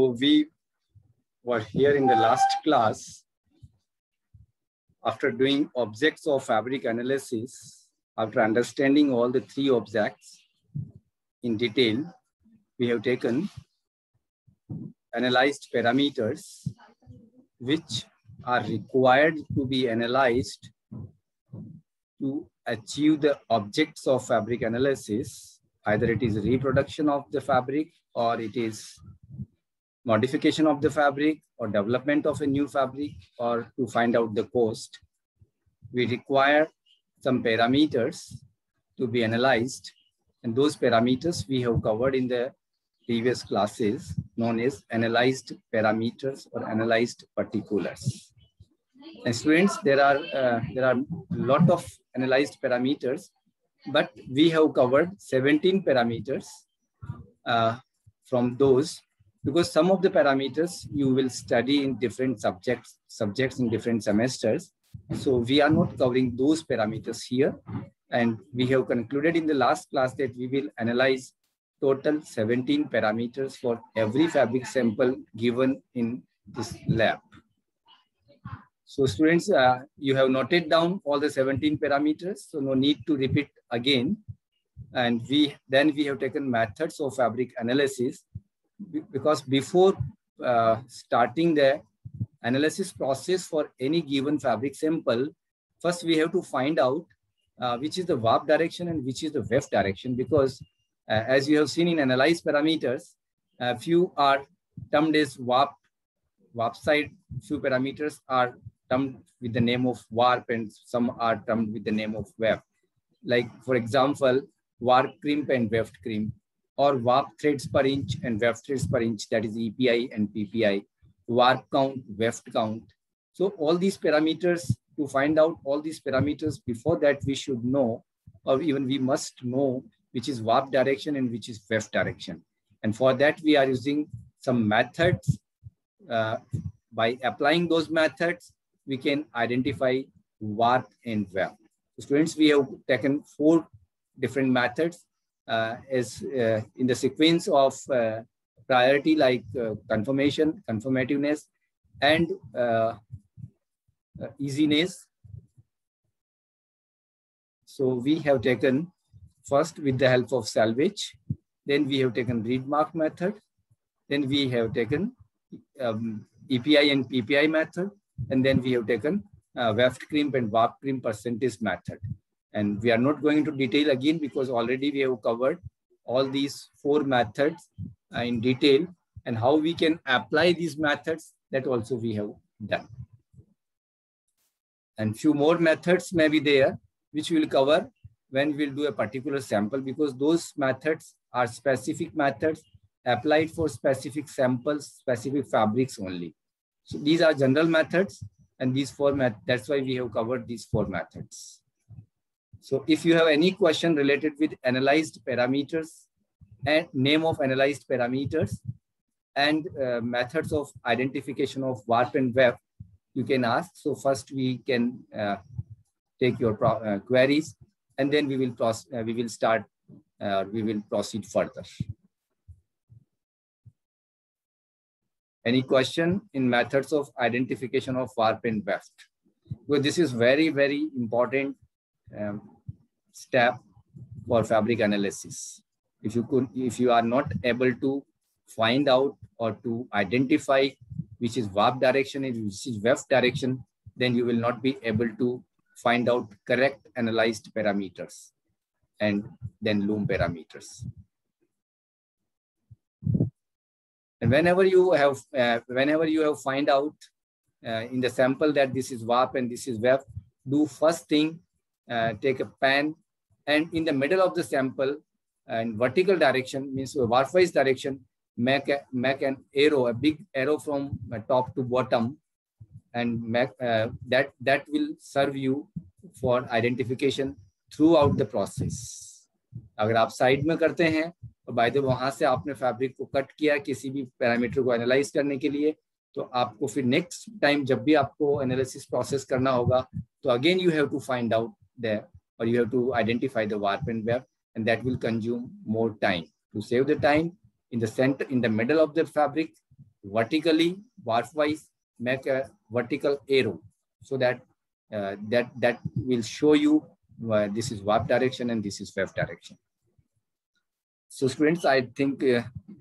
So we were here in the last class. After doing objects of fabric analysis, after understanding all the three objects in detail, we have taken analyzed parameters which are required to be analyzed to achieve the objects of fabric analysis. Either it is reproduction of the fabric, or it is modification of the fabric, or development of a new fabric, or to find out the cost. We require some parameters to be analyzed, and those parameters we have covered in the previous classes, known as analyzed parameters or analyzed particulars. And students, there are a lot of analyzed parameters, but we have covered 17 parameters from those, because some of the parameters you will study in different subjects in different semesters. So we are not covering those parameters here. And we have concluded in the last class that we will analyze total 17 parameters for every fabric sample given in this lab. So students, you have noted down all the 17 parameters, so no need to repeat again. And then we have taken methods of fabric analysis, because before starting the analysis process for any given fabric sample, first we have to find out which is the warp direction and which is the weft direction, because as you have seen in analyzed parameters, few are termed as warp side, few parameters are termed with the name of warp, and some are termed with the name of weft. Like for example, warp crimp and weft crimp, or warp threads per inch and weft threads per inch, that is EPI and PPI, warp count, weft count. So all these parameters, to find out all these parameters, before that we should know, or even we must know, which is warp direction and which is weft direction. And for that we are using some methods. By applying those methods, we can identify warp and weft. So students, we have taken 4 different methods as in the sequence of priority, like confirmation, confirmativeness, and easiness. So we have taken first with the help of salvage, then we have taken read mark method, then we have taken EPI and PPI method, and then we have taken weft crimp and warp crimp percentage method. And we are not going into detail again, because already we have covered all these 4 methods in detail, and how we can apply these methods, that also we have done. And few more methods may be there, which we will cover when we'll do a particular sample, because those methods are specific methods applied for specific samples, specific fabrics only. So these are general methods, and these 4 methods, that's why we have covered these 4 methods. So if you have any question related with analyzed parameters and name of analyzed parameters and methods of identification of warp and weft, you can ask. So first we can take your queries, and then we will proceed further. Any question in methods of identification of warp and weft? Because this is very, very important step for fabric analysis. If you are not able to find out or to identify which is warp direction and which is weft direction, then you will not be able to find out correct analyzed parameters and then loom parameters. And whenever you have find out in the sample that this is warp and this is weft, do first thing, take a pen, and in the middle of the sample and vertical direction, means warp-wise direction, make an arrow, a big arrow from top to bottom, and make, that will serve you for identification throughout the process. अगर आप side में करते हैं और by the way वहां से आपने fabric को कट किया किसी भी पैरामीटर को एनालाइज करने के लिए, तो आपको फिर नेक्स्ट टाइम जब भी आपको एनालिसिस प्रोसेस करना होगा, तो again you have to find out there, or you have to identify the warp and weft, and that will consume more time. To save the time, in the center, in the middle of the fabric, vertically, warp wise, make a vertical arrow so that that will show you this is warp direction and this is weft direction. So students, I think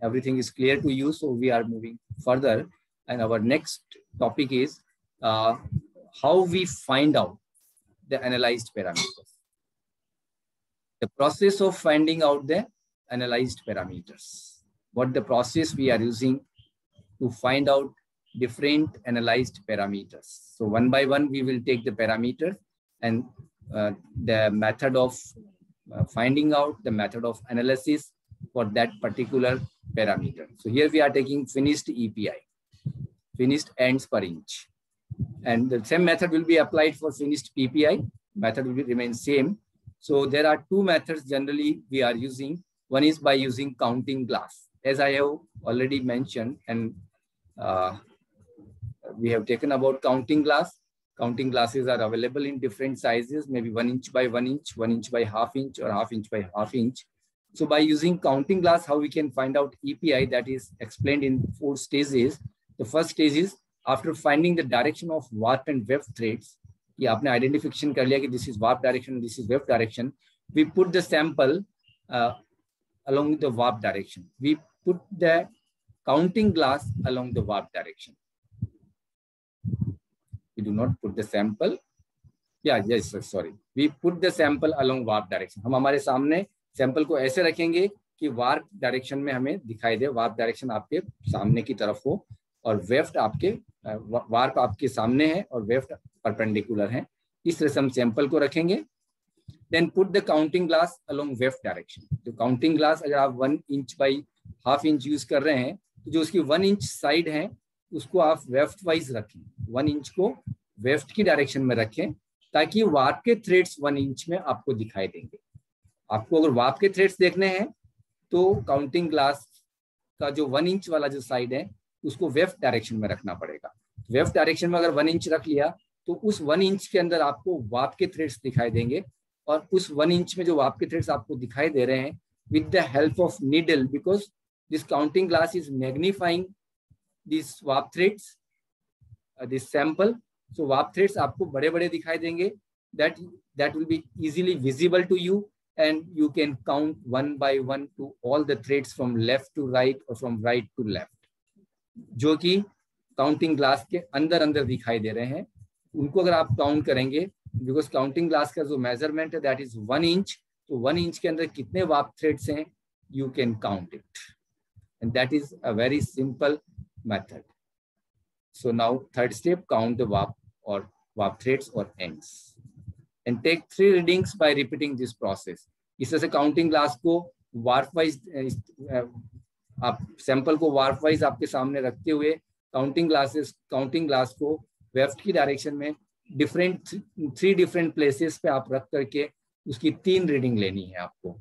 everything is clear to you. So we are moving further, and our next topic is how we find out the analyzed parameters. The process of finding out the analyzed parameters. What the process we are using to find out different analyzed parameters. So one by one, we will take the parameters and the method of finding out, the method of analysis for that particular parameter. So here we are taking finished EPI, finished ends per inch. And the same method will be applied for finished PPI. Method will remain same. So there are two methods generally we are using. One is by using counting glass. As I have already mentioned, and we have taken about counting glass. Counting glasses are available in different sizes, maybe 1 inch by 1 inch, 1 inch by ½ inch, or ½ inch by ½ inch. So by using counting glass, how we can find out EPI, that is explained in 4 stages. The first stage is after finding the direction of warp and weft threads. ये आपने identification कर लिया कि this is warp direction, this is weft direction. We put the sample along the warp direction. We put the counting glass along the warp direction. We do not put the sample. Yeah, yes, sorry. We put the sample along warp direction. हम हमारे सामने sample को ऐसे रखेंगे कि warp direction में हमें दिखाई दे, वार्प डायरेक्शन आपके सामने की तरफ हो और वेफ्ट आपके वार्प आपके सामने है और वेफ्ट परपेंडिकुलर है. इस तरह से हम सैंपल को रखेंगे. Then put the counting glass along weft direction. तो काउंटिंग ग्लास अगर आप 1 इंच बाई ½ इंच यूज कर रहे हैं तो जो उसकी 1 इंच साइड है उसको आप वेफ्ट वाइज रखें. 1 इंच को वेफ्ट की डायरेक्शन में रखें ताकि वार्प के थ्रेड्स 1 इंच में आपको दिखाई देंगे. आपको अगर वार्प के थ्रेड्स देखने हैं तो काउंटिंग ग्लास का जो 1 इंच वाला जो साइड है उसको वेफ्ट डायरेक्शन में रखना पड़ेगा. वेफ्ट डायरेक्शन में अगर 1 इंच रख लिया तो उस 1 इंच के अंदर आपको वार्प के थ्रेड्स दिखाई देंगे और उस 1 इंच में जो वार्प के थ्रेड्स आपको दिखाई दे रहे हैं with the help of needle, because this counting glass is magnifying this warp threads, this sample. So warp threads आपको बड़े बड़े दिखाई देंगे. that will be easily visible to you and you can count 1 by 1 to all the threads from left to right or from right to left, जो कि counting glass के अंदर अंदर दिखाई दे रहे हैं. उनको अगर आप काउंट करेंगे, बिकॉज काउंटिंग ग्लास का जो मेजरमेंट है दैट इज 1 इंच, तो 1 इंच के अंदर कितने वार्प थ्रेड्स हैं you can count it, and that is a very simple method. So now third step, count the warp or warp threads or ends and take 3 readings by repeating this process. इस तरह से counting glass को warp wise, आप sample को warp wise आपके सामने रखते हुए काउंटिंग ग्लास को वेफ्ट की डायरेक्शन में 3 डिफरेंट प्लेसेस पे आप रख करके उसकी 3 रीडिंग लेनी है आपको.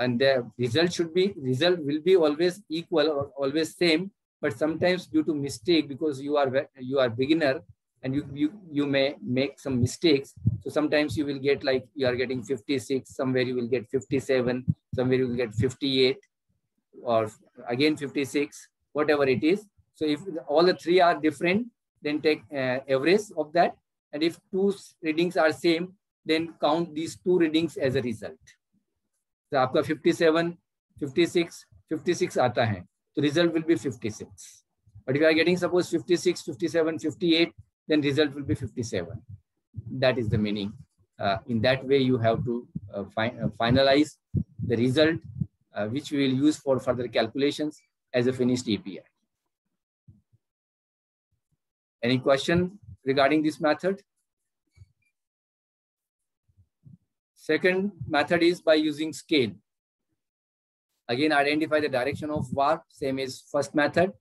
and the result will be always equal or always same, but sometimes due to mistake, because you are beginner and you may make some mistakes, so sometimes you will get like you are getting 56, somewhere you will get 57, somewhere you will get 58 or again 56, whatever it is. So if all the 3 are different, then take average of that, and if 2 readings are same, then count these 2 readings as a result. तो आपका 57, 56, 56 आता है तो result will be 56. But if you are getting suppose 56, 57, 58, then result will be 57. That is the meaning. In that way, you have to finalize the result, which we will use for further calculations as a finished API. Any question regarding this method? Second method is by using scale. Again, identify the direction of warp, same as first method.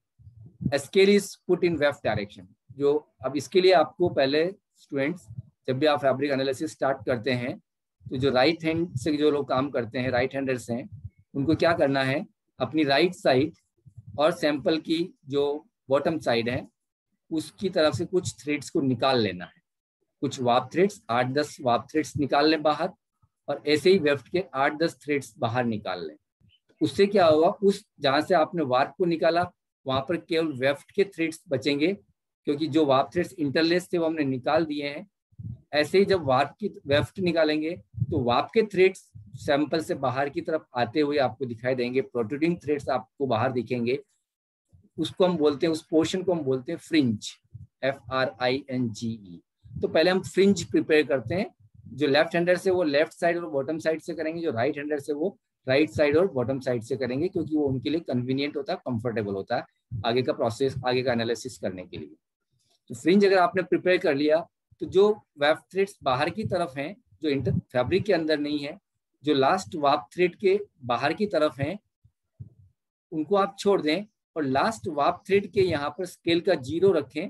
A scale is put in weft direction. जो अब इसके लिए आपको पहले students जब भी आप fabric analysis start करते हैं तो जो राइट हैंड से जो लोग काम करते हैं, राइट हैंडर्स हैं, उनको क्या करना है, अपनी राइट साइड और सैंपल की जो बॉटम साइड है उसकी तरफ से कुछ थ्रेड्स को निकाल लेना है. कुछ वार्प थ्रेड्स 8-10 वार्प थ्रेड्स निकाल लें बाहर और ऐसे ही वेफ्ट के 8-10 थ्रेड्स बाहर निकाल लें. उससे क्या होगा, उस जहां से आपने वार्प को निकाला वहां पर केवल वेफ्ट के थ्रेड्स बचेंगे, क्योंकि जो वार्प थ्रेड्स इंटरलेस थे वो हमने निकाल दिए हैं। ऐसे ही जब वार्प की वेफ्ट निकालेंगे तो वार्प के थ्रेड्स सैंपल से बाहर की तरफ आते हुए आपको दिखाई देंगे, प्रोट्रूडिंग थ्रेड्स आपको बाहर दिखेंगे। उसको हम बोलते हैं, उस पोर्शन को हम बोलते हैं फ्रिंज, FRINGE। तो पहले हम फ्रिंज प्रिपेयर करते हैं। जो लेफ्ट हैंडर से वो लेफ्ट साइड और बॉटम साइड से करेंगे, जो राइट हैंडर से वो राइट साइड और बॉटम साइड से करेंगे, क्योंकि वो उनके लिए कन्वीनियंट होता है, कंफर्टेबल होता है आगे का प्रोसेस, आगे का एनालिसिस करने के लिए। तो फ्रिंज अगर आपने प्रिपेयर कर लिया तो जो वेफ्ट थ्रेड्स बाहर की तरफ हैं, जो फैब्रिक के अंदर नहीं है, जो लास्ट वार्प थ्रेड के बाहर की तरफ हैं, उनको आप छोड़ दें और लास्ट वार्प थ्रेड के यहाँ पर स्केल का 0 रखें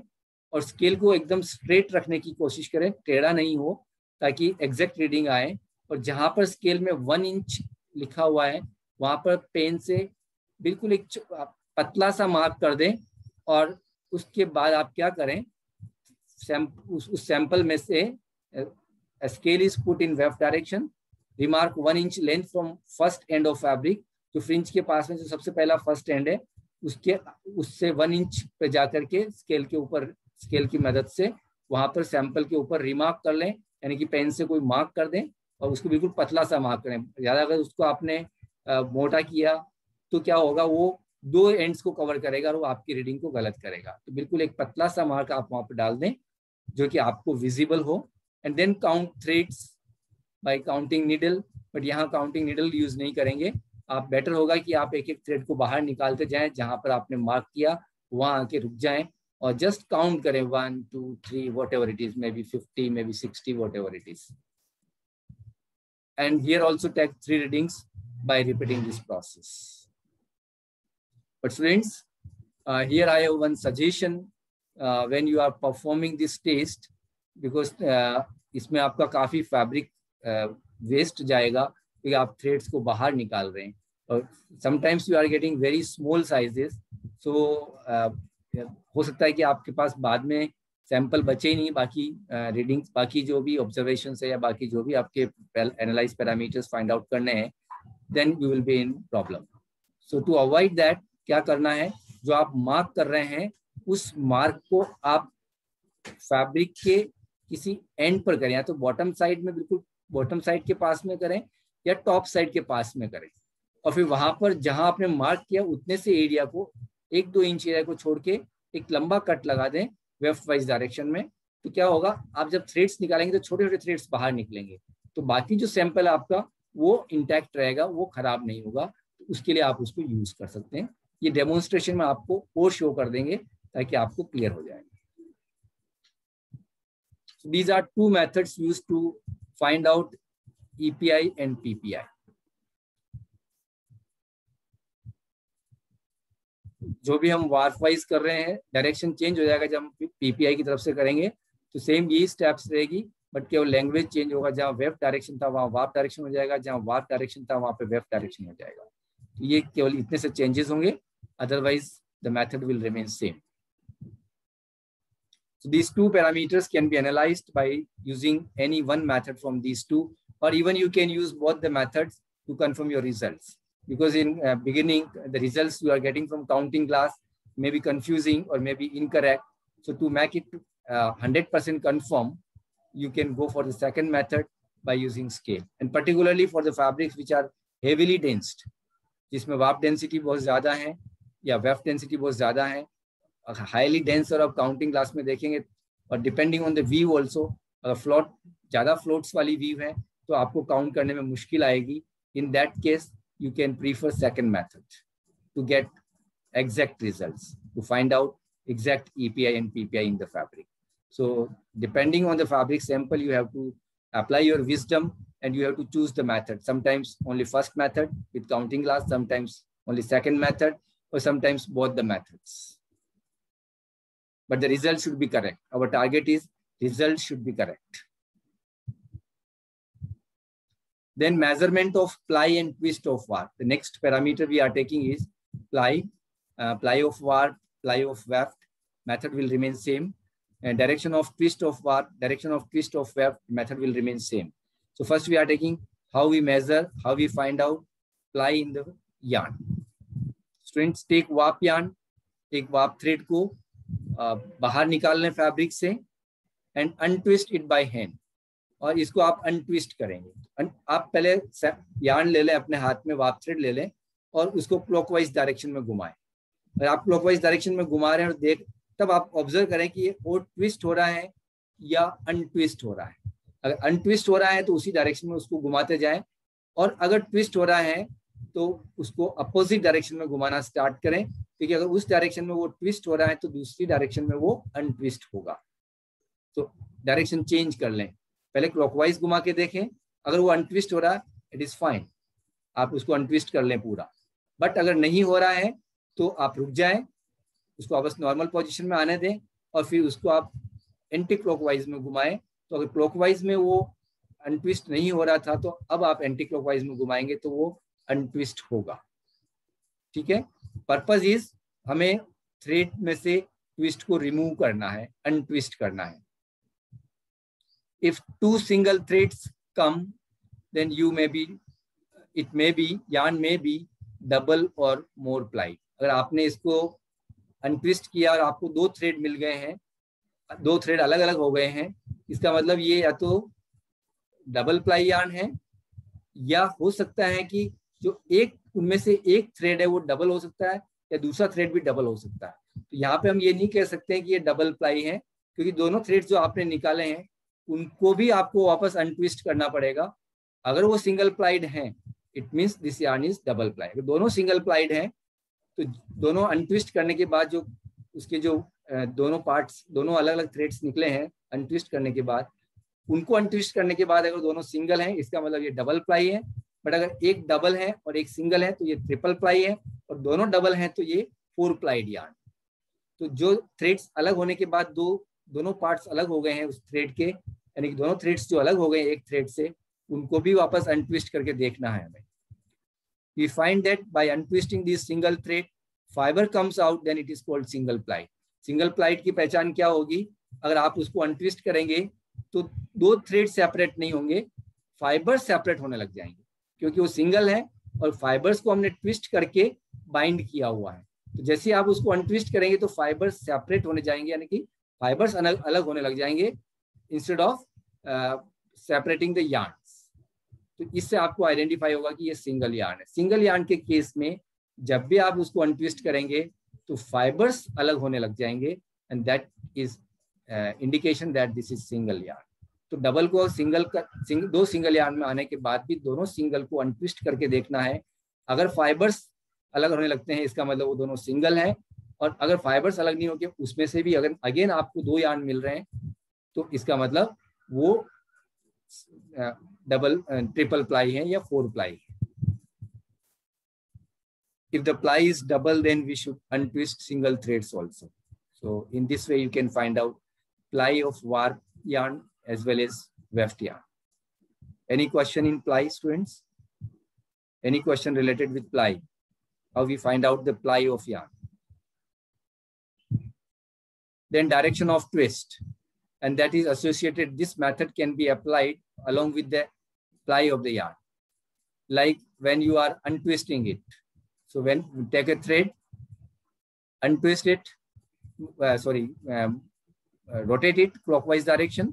और स्केल को एकदम स्ट्रेट रखने की कोशिश करें, टेढ़ा नहीं हो, ताकि एग्जैक्ट रीडिंग आए। और जहां पर स्केल में 1 इंच लिखा हुआ है वहां पर पेन से बिल्कुल एक पतला सा मार्क कर दें। और उसके बाद आप क्या करें, उस सैंपल में से scale is put in weft direction, remark 1 inch length from first end of fabric. जो फ्रिंज के पास में जो सबसे पहला फर्स्ट एंड है उससे 1 इंच पे जाकर के स्केल के ऊपर, स्केल की मदद से वहां पर सैंपल के ऊपर रिमार्क कर लें, यानी कि पेन से कोई मार्क कर दें और उसको बिल्कुल पतला सा मार्क करें। ज्यादा अगर उसको आपने मोटा किया तो क्या होगा, वो 2 एंड्स को कवर करेगा और वो आपकी रीडिंग को गलत करेगा। तो बिल्कुल एक पतला सा मार्क आप वहां पर डाल दें जो कि आपको विजिबल हो। And then count threads by counting needle, but यहाँ काउंटिंग नीडल यूज नहीं करेंगे। आप बेटर होगा कि आप एक एक थ्रेड को बाहर निकालते जाएं, जहां पर आपने मार्क किया वहां आके रुक जाएं और जस्ट काउंट करें 1 2 3 what ever it is, may be 50 may be 60 what ever it is. And here also take 3 readings by repeating this process. But students, here I have one suggestion when you are performing this test, because इसमें आपका काफी fabric waste जाएगा क्योंकि आप threads को बाहर निकाल रहे हैं और sometimes you are getting very small sizes. So हो सकता है कि आपके पास बाद में सैंपल बचे ही नहीं, बाकी रीडिंग्स, बाकी जो भी ऑब्जर्वेशन है या बाकी जो भी आपके एनालाइज पैरामीटर्स फाइंड आउट करने हैं, then you will be in problem. So to avoid that क्या करना है, जो आप मार्क कर रहे हैं उस मार्क को आप फैब्रिक के किसी एंड पर करें, या तो बॉटम साइड में, बिल्कुल बॉटम साइड के पास में करें या टॉप साइड के पास में करें। और फिर वहां पर जहां आपने मार्क किया उतने से एरिया को, 1-2 इंच एरिया को छोड़ के एक लंबा कट लगा दें वेफ्ट वाइज डायरेक्शन में। तो क्या होगा, आप जब थ्रेड्स निकालेंगे तो छोटे छोटे थ्रेड्स बाहर निकलेंगे, तो बाकी जो सैंपल आपका वो इंटैक्ट रहेगा, वो खराब नहीं होगा। तो उसके लिए आप उसको यूज कर सकते हैं। ये डेमोन्स्ट्रेशन में आपको और शो कर देंगे ताकि आपको क्लियर हो जाए। So these are 2 methods used to find out EPI and PPI. जो भी हम वार्प वाइज कर रहे हैं, डायरेक्शन चेंज हो जाएगा जब हम PPI की तरफ से करेंगे, तो सेम यही स्टेप्स रहेगी, बट केवल लैंग्वेज चेंज होगा। जहाँ वेफ्ट डायरेक्शन था वहाँ वार्प डायरेक्शन हो जाएगा, जहाँ वार्प डायरेक्शन था वहाँ पे वेफ्ट डायरेक्शन हो जाएगा। तो ये केवल इतने से चेंजेस होंगे, otherwise the method will remain same. So these 2 parameters can be analyzed by using any one method from these 2, or even you can use both the methods to confirm your results. Because in beginning, the results you are getting from counting class may be confusing or may be incorrect. So to make it 100% confirm, you can go for the second method by using scale. And particularly for the fabrics which are heavily densed, जिसमें warp density बहुत ज़्यादा है या weft density बहुत ज़्यादा है, highly dense, और आप काउंटिंग क्लास में देखेंगे, और depending on the view also, अगर फ्लोट ज़्यादा फ्लोट्स वाली व्यू है तो आपको काउंट करने में मुश्किल आएगी। In that case you can prefer second method to get exact results, to find out exact EPI and PPI in the fabric. So depending on the fabric sample, you have to apply your wisdom and you have to choose the method. Sometimes only first method with counting glass, sometimes only second method, or sometimes both the methods. But the result should be correct. Our target is result should be correct. Then measurement of ply and twist of warp. The next parameter we are taking is ply, ply of warp, ply of weft. Method will remain same. And direction of twist of warp, direction of twist of weft, method will remain same. So first we are taking how we measure, how we find out ply in the yarn. Students, take warp yarn. एक warp thread को बाहर निकाल लें fabric से and untwist it by hand, और इसको आप untwist करेंगे। आप पहले यार्न ले लें अपने हाथ में, वार्प थ्रेड ले लें और उसको क्लॉकवाइज डायरेक्शन में घुमाएं। अगर आप क्लॉकवाइज डायरेक्शन में घुमा रहे हैं और तब आप ऑब्जर्व करें कि ये और ट्विस्ट हो रहा है या अनट्विस्ट हो रहा है। अगर अनट्विस्ट हो रहा है तो उसी डायरेक्शन में उसको घुमाते जाएं, और अगर ट्विस्ट हो रहा है तो उसको अपोजिट डायरेक्शन में घुमाना स्टार्ट करें, क्योंकि अगर उस डायरेक्शन में वो ट्विस्ट हो रहा है तो दूसरी डायरेक्शन में वो अनट्विस्ट होगा। तो डायरेक्शन चेंज कर लें, पहले क्लॉकवाइज घुमा के देखें, अगर वो अनट्विस्ट हो रहा है इट इज फाइन, आप उसको अनट्विस्ट कर लें पूरा। बट अगर नहीं हो रहा है तो आप रुक जाएं, उसको वापस नॉर्मल पोजीशन में आने दें और फिर उसको आप एंटी क्लॉकवाइज में घुमाएं। तो अगर क्लॉकवाइज में वो अनट्विस्ट नहीं हो रहा था तो अब आप एंटी क्लॉकवाइज में घुमाएंगे तो वो अनट्विस्ट होगा। ठीक है, पर्पज इज हमें थ्रेड में से ट्विस्ट को रिमूव करना है, अनट्विस्ट करना है। If 2 single threads come, then it may be yarn may be double or more plied। अगर आपने इसको अनट्विस्ट किया और आपको 2 थ्रेड मिल गए हैं, 2 थ्रेड अलग अलग हो गए हैं, इसका मतलब ये या तो डबल प्लाई यार्न है, या हो सकता है कि जो उनमें से एक थ्रेड है वो डबल हो सकता है या दूसरा थ्रेड भी डबल हो सकता है। तो यहाँ पे हम ये नहीं कह सकते हैं कि ये डबल प्लाई है, क्योंकि दोनों थ्रेड जो आपने निकाले हैं उनको भी आपको वापस अनट्विस्ट करना पड़ेगा। अगर वो सिंगल प्लाइड हैं it means this yarn is double ply. अगर दोनों सिंगल प्लाइड हैं तो दोनों अनट्विस्ट करने के बाद जो उसके जो दोनों पार्ट्स, दोनों अलग अलग थ्रेड्स निकले हैं अनट्विस्ट करने के बाद, उनको अनट्विस्ट करने के बाद अगर दोनों सिंगल हैं इसका मतलब ये डबल प्लाई है। बट अगर एक डबल है और एक सिंगल है तो ये ट्रिपल प्लाई है, और दोनों डबल हैं तो ये 4 प्लाइड यार्न। तो जो थ्रेड्स अलग होने के बाद दोनों पार्ट्स अलग हो गए हैं उस थ्रेड के, यानी कि दोनों थ्रेड्स जो अलग हो गए एक थ्रेड से, उनको भी वापस अनट्विस्ट करके देखना है हमें। We find that by untwisting this single thread, fiber comes out, then it is called single plied। Single plied की पहचान क्या होगी? अगर आप उसको अनट्विस्ट करेंगे तो 2 थ्रेड सेपरेट नहीं होंगे, फाइबर्स सेपरेट होने लग जाएंगे, क्योंकि वो सिंगल है और फाइबर्स को हमने ट्विस्ट करके बाइंड किया हुआ है। तो जैसे आप उसको अनट्विस्ट करेंगे तो फाइबर्स सेपरेट होने जाएंगे, यानी कि फाइबर्स अलग होने लग जाएंगे instead of separating the yarn. तो इससे आपको आइडेंटिफाई होगा कि ये सिंगल यार्न है। सिंगल यार्न के केस में जब भी आप उसको अनट्विस्ट करेंगे तो फाइबर्स अलग होने लग जाएंगे, and that is indication that this is single yarn. तो डबल को दो सिंगल यार्न में आने के बाद भी दोनों सिंगल को अनट्विस्ट करके देखना है। अगर फाइबर्स अलग होने लगते हैं इसका मतलब वो दोनों सिंगल हैं, और अगर फाइबर्स अलग नहीं होंगे उसमें से भी अगर अगेन आपको 2 यार्न मिल रहे हैं तो इसका मतलब वो ट्रिपल प्लाई है या 4 प्लाई है। If the ply is double, then we should untwist single threads also. So in this way you can find out ply of warp yarn as well as weft yarn. Any question in ply, students? Any question related with ply? How we find out the ply of yarn? Then direction of twist, and that is associated. This method can be applied along with the ply of the yarn, like when you are untwisting it. So when you take a thread, untwist it, rotate it clockwise direction.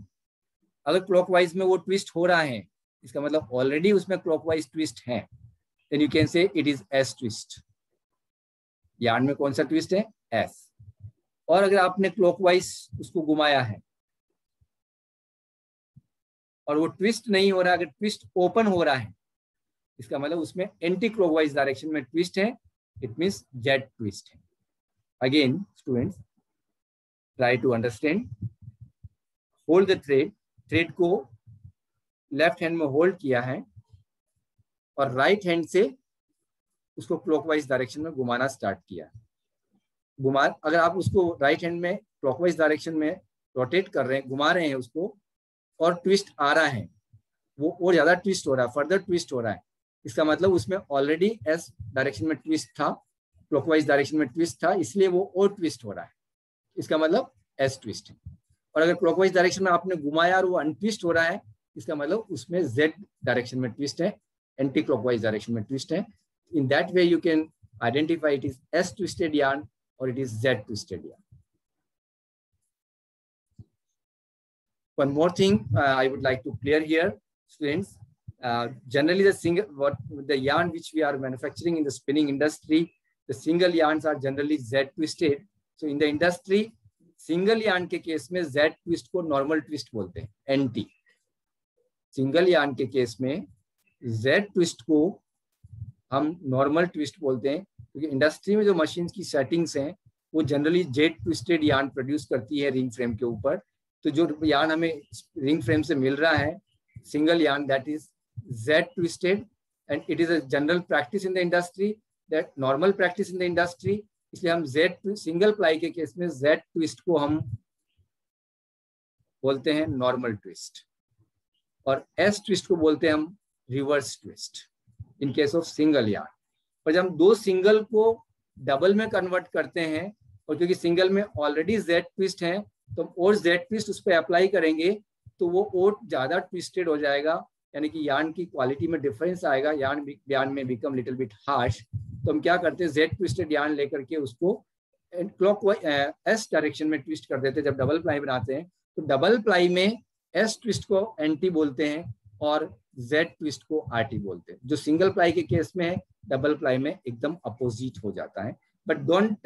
अगर clockwise में वो twist हो रहा है इसका मतलब already उसमें clockwise twist है, then you can say it is S twist. yarn में कौन सा twist है? S. और अगर आपने clockwise उसको घुमाया है और वो twist नहीं हो रहा, अगर twist open हो रहा है इसका मतलब उसमें एंटी क्लॉकवाइज डायरेक्शन में ट्विस्ट है, इट मींस जेट ट्विस्ट है। Again students try to understand. Hold the thread को लेफ्ट हैंड में होल्ड किया है और राइट हैंड से उसको क्लॉकवाइज डायरेक्शन में घुमाना स्टार्ट किया। अगर आप उसको राइट हैंड में क्लॉकवाइज डायरेक्शन में रोटेट कर रहे हैं, घुमा रहे हैं उसको, और ट्विस्ट आ रहा है, वो और ज्यादा ट्विस्ट हो रहा है, फर्दर ट्विस्ट हो रहा है, इसका मतलब उसमें ऑलरेडी एस डायरेक्शन में ट्विस्ट था, क्लॉकवाइज डायरेक्शन में ट्विस्ट था, इसलिए वो और ट्विस्ट हो रहा है, इसका मतलब एस ट्विस्ट है। और अगर क्लॉकवाइज डायरेक्शन में आपने घुमाया और वो अनट्विस्ट हो रहा है, इसका मतलब उसमें जेड डायरेक्शन में ट्विस्ट है, एंटी क्लॉकवाइज डायरेक्शन में ट्विस्ट है। In that way you can identify it is S twisted yarn और it is Z twisted yarn. One more thing I would like to clear here, students. Generally, the yarn which we are manufacturing in the spinning industry, the single yarns are generally Z twisted. So in the industry, single yarn के case में Z twist को normal twist बोलते हैं, NT. Single yarn के case में Z twist को हम normal twist बोलते हैं, क्योंकि इंडस्ट्री में जो मशीन्स की सेटिंग्स हैं वो generally Z twisted yarn produce करती है रिंग फ्रेम के ऊपर. तो जो यार्न हमें रिंग फ्रेम से मिल रहा है single yarn, that is Z twisted, and it is a general practice in the industry, that normal practice in the industry. इसलिए हम सिंगल प्लाई के केस में Z ट्विस्ट को हम बोलते हैं नॉर्मल ट्विस्ट, और S ट्विस्ट को बोलते हैं हम reverse twist in case of single yarn. पर जब हम दो सिंगल को डबल में कन्वर्ट करते हैं, और क्योंकि सिंगल में ऑलरेडी Z ट्विस्ट है, तो और Z ट्विस्ट उस पर अप्लाई करेंगे तो वो और ज्यादा ट्विस्टेड हो जाएगा, यानी कि यार्न की क्वालिटी में डिफरेंस आएगा, यार्न में बिकम लिटिल बिट हार्श. तो हम क्या करते हैं, Z ट्विस्टेड यार्न लेकर के उसको क्लॉकवाइज S डायरेक्शन में ट्विस्ट कर देते हैं. जब डबल प्लाई बनाते हैं तो डबल प्लाई में S ट्विस्ट को NT बोलते हैं और Z ट्विस्ट को RT बोलते हैं. जो सिंगल प्लाई के केस में है, डबल प्लाई में एकदम अपोजिट हो जाता है. But don't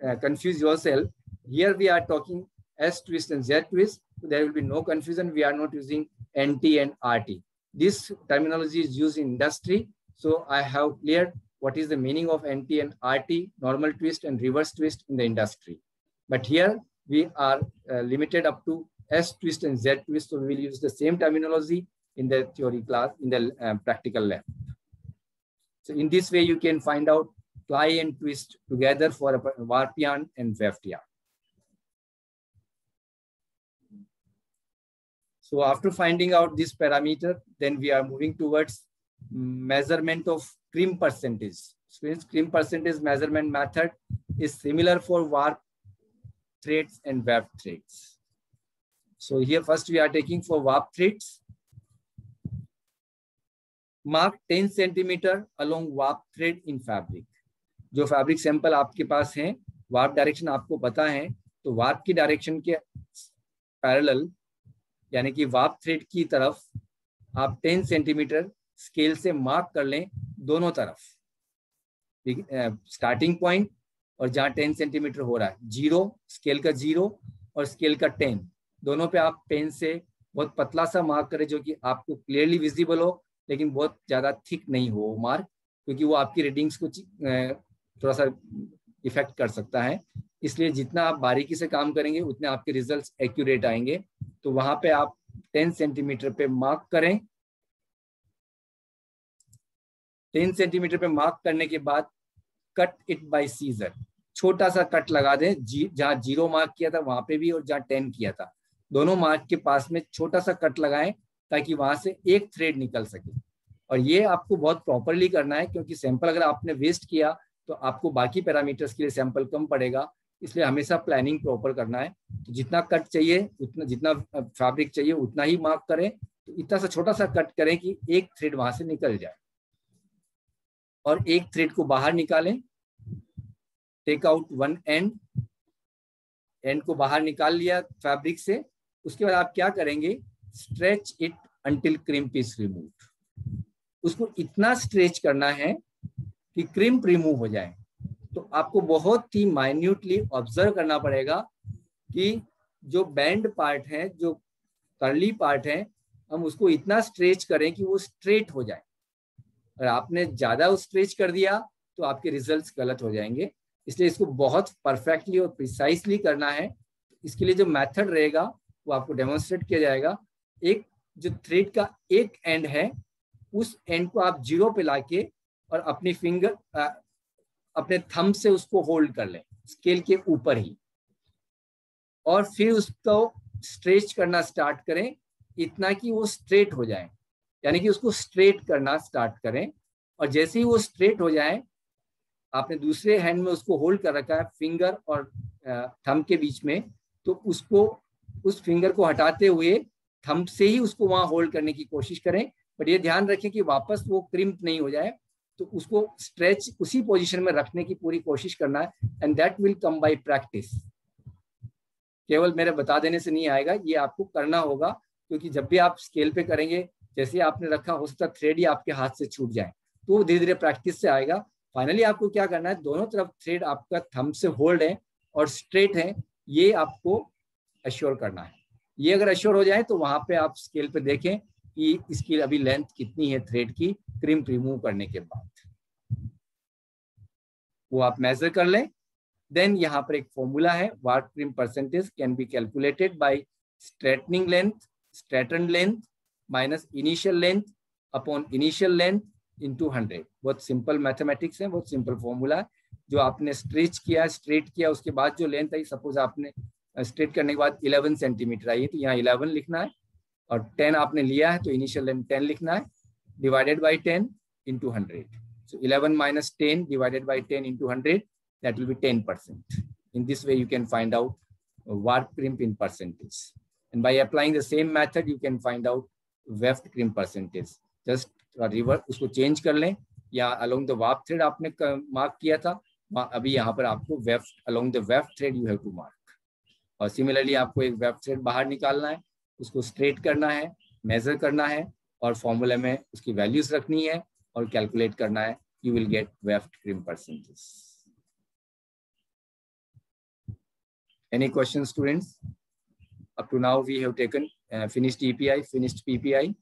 confuse yourself, here we are talking S twist and Z twist, so there will be no confusion. We are not using NT and RT. This terminology is used in industry, so I have cleared what is the meaning of NT and RT, normal twist and reverse twist in the industry. But here we are limited up to S twist and Z twist, so we will use the same terminology in the theory class, in the practical lab. So in this way, you can find out ply and twist together for a warp yarn and weft yarn. So after finding out this parameter, then we are moving towards measurement of crimp percentage. So crimp percentage measurement method is similar for warp threads and weft threads. So here first we are taking for warp threads. Mark 10 centimeter along warp thread in fabric. जो fabric sample आपके पास है, warp direction आपको पता है, तो warp की direction के parallel यानी कि वार्प थ्रेड की तरफ आप 10 सेंटीमीटर स्केल से मार्क कर लें दोनों तरफ, स्टार्टिंग पॉइंट और जहाँ 10 सेंटीमीटर हो रहा है, जीरो, स्केल का 0 और स्केल का 10, दोनों पे आप पेन से बहुत पतला सा मार्क करें जो कि आपको क्लियरली विजिबल हो, लेकिन बहुत ज़्यादा थिक नहीं हो मार्क, क्योंकि वो आपकी रीडिंग्स को थोड़ा सा इफेक्ट कर सकता है. इसलिए जितना आप बारीकी से काम करेंगे उतने आपके रिजल्ट्स एक्यूरेट आएंगे. तो वहां पे आप 10 सेंटीमीटर पे मार्क करें. 10 सेंटीमीटर पे मार्क करने के बाद कट इट बाय सीजर, छोटा सा कट लगा दें, जहां 0 मार्क किया था वहां पे भी और जहां 10 किया था, दोनों मार्क के पास में छोटा सा कट लगाएं ताकि वहां से एक थ्रेड निकल सके. और ये आपको बहुत प्रॉपरली करना है, क्योंकि सैंपल अगर आपने वेस्ट किया तो आपको बाकी पैरामीटर्स के लिए सैंपल कम पड़ेगा. इसलिए हमेशा प्लानिंग प्रॉपर करना है. तो जितना कट चाहिए उतना, जितना फैब्रिक चाहिए उतना ही मार्क करें. तो इतना सा छोटा सा कट करें कि एक थ्रेड वहां से निकल जाए, और एक थ्रेड को बाहर निकालें. टेक आउट वन एंड को बाहर निकाल लिया फैब्रिक से. उसके बाद आप क्या करेंगे, stretch it until crimp is removed. उसको इतना स्ट्रेच करना है कि क्रिम्प रिमूव हो जाए. तो आपको बहुत ही माइन्यूटली ऑब्जर्व करना पड़ेगा कि जो बैंड पार्ट है, जो कर्ली पार्ट है, हम उसको इतना स्ट्रेच करें कि वो स्ट्रेट हो जाए. और आपने ज्यादा स्ट्रेच कर दिया तो आपके रिजल्ट्स गलत हो जाएंगे. इसलिए इसको बहुत परफेक्टली और प्रिसाइसली करना है. इसके लिए जो मेथड रहेगा वो आपको डेमोन्स्ट्रेट किया जाएगा. एक जो थ्रेड का एक एंड है, उस एंड को आप 0 पे लाके और अपनी फिंगर, अपने थंब से उसको होल्ड कर लें स्केल के ऊपर ही, और फिर उसको स्ट्रेच करना स्टार्ट करें इतना कि वो स्ट्रेट हो जाए. यानी कि उसको स्ट्रेट करना स्टार्ट करें, और जैसे ही वो स्ट्रेट हो जाए, आपने दूसरे हैंड में उसको होल्ड कर रखा है फिंगर और थंब के बीच में, तो उसको, उस फिंगर को हटाते हुए थंब से ही उसको वहां होल्ड करने की कोशिश करें. बट ये ध्यान रखें कि वापस वो क्रिम्प नहीं हो जाए, तो उसको स्ट्रेच उसी पोजीशन में रखने की पूरी कोशिश करना है, and that will come by practice. केवल मेरे बता देने से नहीं आएगा, ये आपको करना होगा, क्योंकि जब भी आप स्केल पे करेंगे, जैसे आपने रखा, हो सकता है थ्रेड ही आपके हाथ से छूट जाए, तो धीरे धीरे प्रैक्टिस से आएगा। फाइनली आपको क्या करना है, दोनों तरफ थ्रेड आपका थंब से होल्ड है और स्ट्रेट है, ये आपको एश्योर करना है। ये अगर एश्योर हो जाए तो वहां पे आप स्केल पे देखें कि इसकी अभी लेंथ कितनी है थ्रेड की, क्रिम्प रिमूव करने के बाद वो आप मेजर कर लें। देन यहाँ पर एक फॉर्मूला है, warp crimp percentage can be calculated by straightening length, straighten length minus initial length upon initial length into 100। बहुत सिंपल मैथमेटिक्स है, बहुत सिंपल फॉर्मूला है। जो आपने स्ट्रेच किया, स्ट्रेट किया, उसके बाद जो लेंथ आई, सपोज आपने स्ट्रेट करने के बाद 11 सेंटीमीटर आई, तो यहाँ 11 लिखना है, और 10 आपने लिया है तो इनिशियल लेंथ 10 लिखना है, divided by 10 into 100। So 11 minus 10 divided by 10 into 100, that will be 10%. In this way, you can find out warp crimp in percentage. And by applying the same method, you can find out weft crimp percentage. Just reverse उसको change कर लें, या along the warp thread आपने mark किया था, अभी यहाँ पर आपको weft along the weft thread you have to mark. और similarly आपको एक weft thread बाहर निकालना है, उसको straight करना है, measure करना है, और formula में उसकी values रखनी है और कैलकुलेट करना है, you will get weft crimp percentages. Any questions, students? Up to now we have taken finished EPI, finished PPI,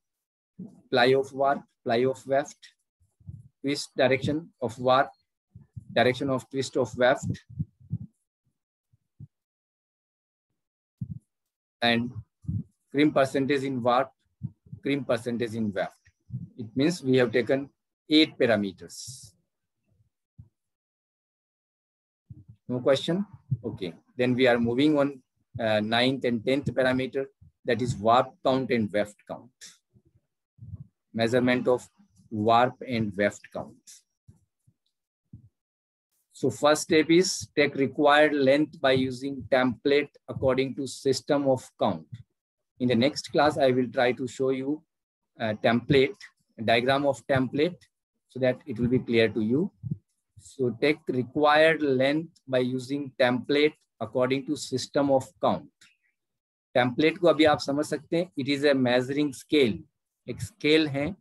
ply of warp, ply of weft, twist direction of warp, direction of twist of weft, and crimp percentage in warp, crimp percentage in weft. It means we have taken 8 parameters. No question? Okay. Then we are moving on 9th and 10th parameter, that is warp count and weft count. Measurement of warp and weft count. So first step is take required length by using template according to system of count. In the next class, I will try to show you a template, a diagram of template, so that it will be clear to you. So take required length by using template according to system of count. Template को अभी आप समझ सकते हैं, it is a measuring scale. एक scale है,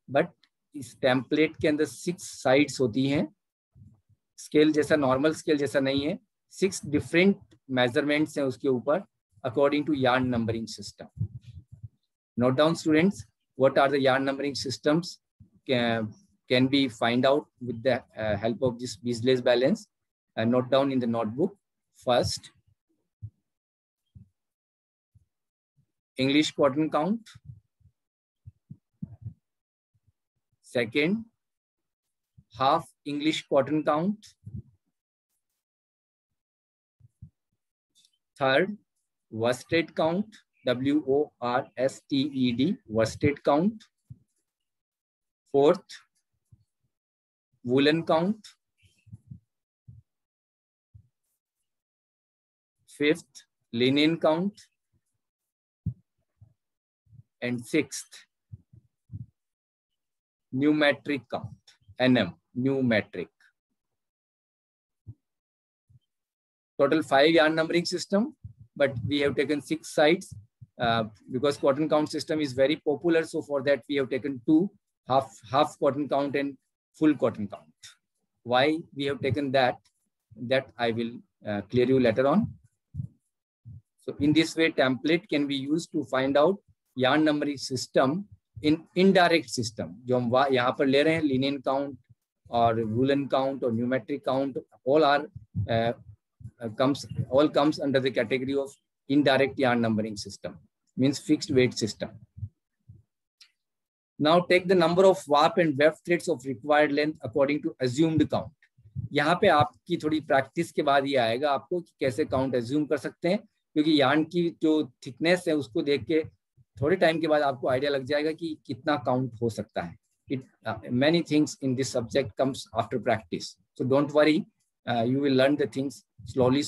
but इस template के अंदर 6 sides होती हैं. Scale जैसा normal scale जैसा नहीं है, 6 different measurements हैं उसके ऊपर according to yarn numbering system. Note down, students, what are the yarn numbering systems can be find out with the help of this Beasley's balance. Note down in the notebook. First, English cotton count. Second, half English cotton count. Third, worsted count, WORSTED, worsted count. Fourth, woolen count. Fifth, linen count. And sixth, pneumatic count, NM, pneumatic. Total 5 yarn numbering system, but we have taken 6 sides because cotton count system is very popular. So for that we have taken 2, half cotton count and full cotton count. Why we have taken that I will clear you later on. So in this way, template can be used to find out yarn numbering system in indirect system. जो हम यहाँ पर ले रहे हैं, linen count और woolen count और pneumatic count, all are comes under the category of indirect yarn numbering system, means fixed weight system. Now take the number of warp and weft threads of required length according to assumed count. यहाँ पे आपकी थोड़ी practice के बाद ये आएगा आपको कि कैसे काउंट एज्यूम कर सकते हैं, क्योंकि यार्न की जो थिकनेस है उसको देख के थोड़े टाइम के बाद आपको आइडिया लग जाएगा कि कितना काउंट हो सकता है. Many things in this subject comes after practice, so don't worry, you will learn the things slowly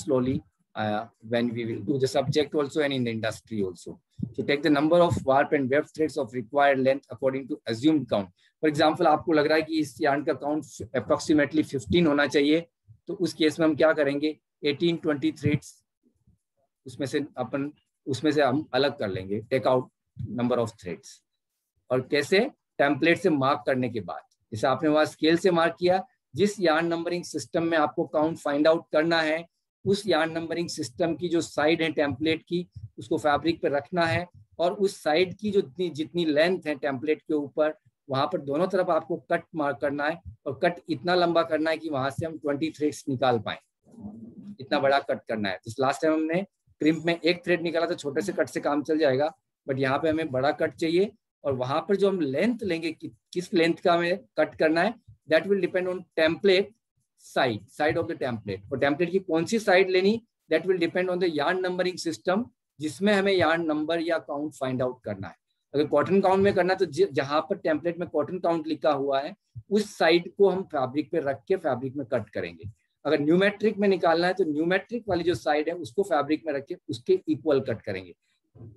when we will do the subject also and in the industry also. So take the number of warp and weft threads of required length according to assumed count. For example आपको लग रहा है कि इस yarn का count approximately 15 होना चाहिए, तो उस केस में हम क्या करेंगे, 18-20 थ्रेड्स उसमें से हम अलग कर लेंगे, take out number of threads. और कैसे, टेम्पलेट से मार्क करने के बाद, जैसे आपने वहां स्केल से मार्क किया, जिस यार्न नंबरिंग सिस्टम में आपको काउंट फाइंड आउट करना है, उस यार्न नंबरिंग सिस्टम की जो साइड है टेम्पलेट की, उसको फैब्रिक पे रखना है, और उस साइड की जो जितनी लेंथ है टेम्पलेट के ऊपर, वहां पर दोनों तरफ आपको कट मार्क करना है, और कट इतना लंबा करना है कि वहां से हम 20 थ्रेड्स निकाल पाए, इतना बड़ा कट करना है। तो लास्ट टाइम हमने क्रिम्प में एक थ्रेड निकाला तो छोटे से कट से काम चल जाएगा, बट यहाँ पे हमें बड़ा कट चाहिए, और वहां पर जो हम लेंथ लेंगे किस लेंथ का हमें कट करना है, that will depend on template side of the template. और टेम्पलेट की कौन सी साइड लेनी, that will depend on the yarn numbering system जिसमें हमें यार्न नंबर या काउंट फाइंड आउट करना है। अगर कॉटन काउंट में करना है तो जहां पर टेम्पलेट में कॉटन काउंट लिखा हुआ है उस साइड को हम फैब्रिक पे रख के फैब्रिक में कट करेंगे। अगर न्यूमेट्रिक में निकालना है तो न्यूमेट्रिक वाली जो साइड है उसको फैब्रिक में रख के उसके इक्वल कट करेंगे।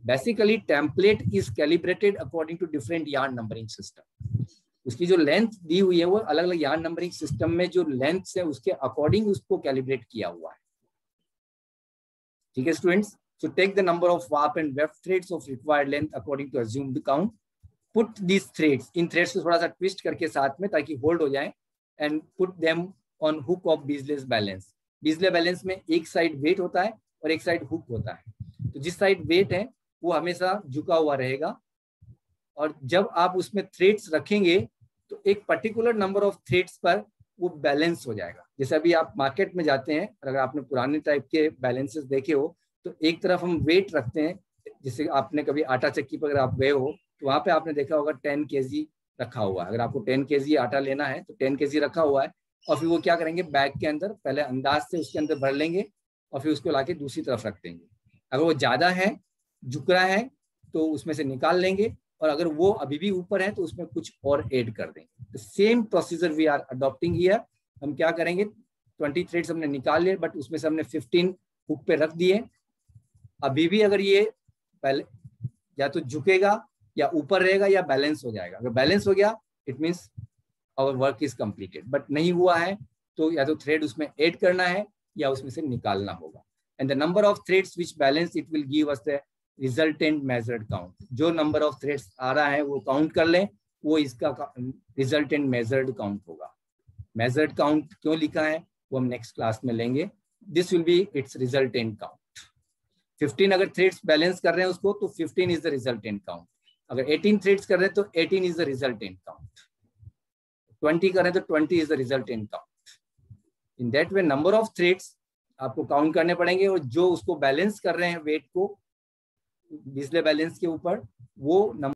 Basically template is calibrated according to different yarn numbering system. उसकी जो लेंथ दी हुई है वो अलग अलग यार्न नंबरिंग सिस्टम में जो लेंथ है उसके अकॉर्डिंग उसको कैलिब्रेट किया हुआ है। ठीक है students, so take the number of warp and weft threads of required length according to assumed count, put these threads, in threads को थोड़ा सा ट्विस्ट करके साथ में ताकि होल्ड हो जाए, and put them on hook of Beasley's balance। Beasley balance में एक साइड वेट होता है और एक साइड हुक होता है, तो जिस साइड वेट है वो हमेशा झुका हुआ रहेगा, और जब आप उसमें थ्रेड्स रखेंगे तो एक पर्टिकुलर नंबर ऑफ थ्रेड्स पर वो बैलेंस हो जाएगा। जैसे अभी आप मार्केट में जाते हैं, अगर आपने पुराने टाइप के बैलेंसेस देखे हो तो एक तरफ हम वेट रखते हैं, जैसे आपने कभी आटा चक्की पर अगर आप गए हो तो वहां पे आपने देखा होगा 10 kg रखा हुआ है। अगर आपको 10 kg आटा लेना है तो 10 kg रखा हुआ है, और फिर वो क्या करेंगे, बैग के अंदर पहले अंदाज से उसके अंदर भर लेंगे और फिर उसको लाके दूसरी तरफ रख देंगे। अगर वो ज्यादा है, झुक रहा है, तो उसमें से निकाल लेंगे, और अगर वो अभी भी ऊपर है तो उसमें कुछ और ऐड कर देंगे। Same procedure we are adopting here. हम क्या करेंगे, 20 थ्रेड्स हमने निकाल लिए, बट उसमें से हमने 15 हुक पे रख दिए। अभी भी अगर ये पहले या तो झुकेगा या ऊपर रहेगा या बैलेंस हो जाएगा। अगर बैलेंस हो गया it means our work is completed, but नहीं हुआ है तो या तो थ्रेड उसमें ऐड करना है या उसमें से निकालना होगा। And the number of threads which balance it will give us the resultant measured count. जो नंबर ऑफ थ्रेड्स आ रहा है वो काउंट कर लें, वो इसका रिजल्टेंट मेजर्ड काउंट होगा। मेजर्ड काउंट क्यों लिखा है वो हम नेक्स्ट क्लास में लेंगे। This will be it's resultant count. 15 अगर थ्रेड्स बैलेंस कर रहे हैं उसको तो 15 इज द रिजल्टेंट काउंट। अगर 18 थ्रेड्स कर रहे हैं तो 18 इज द रिजल्टेंट काउंट। 20 कर रहे हैं तो 20 is the resultant count. In that way number of threads आपको काउंट करने पड़ेंगे, और जो उसको बैलेंस कर रहे हैं वेट को बिजली बैलेंस के ऊपर, वो नंबर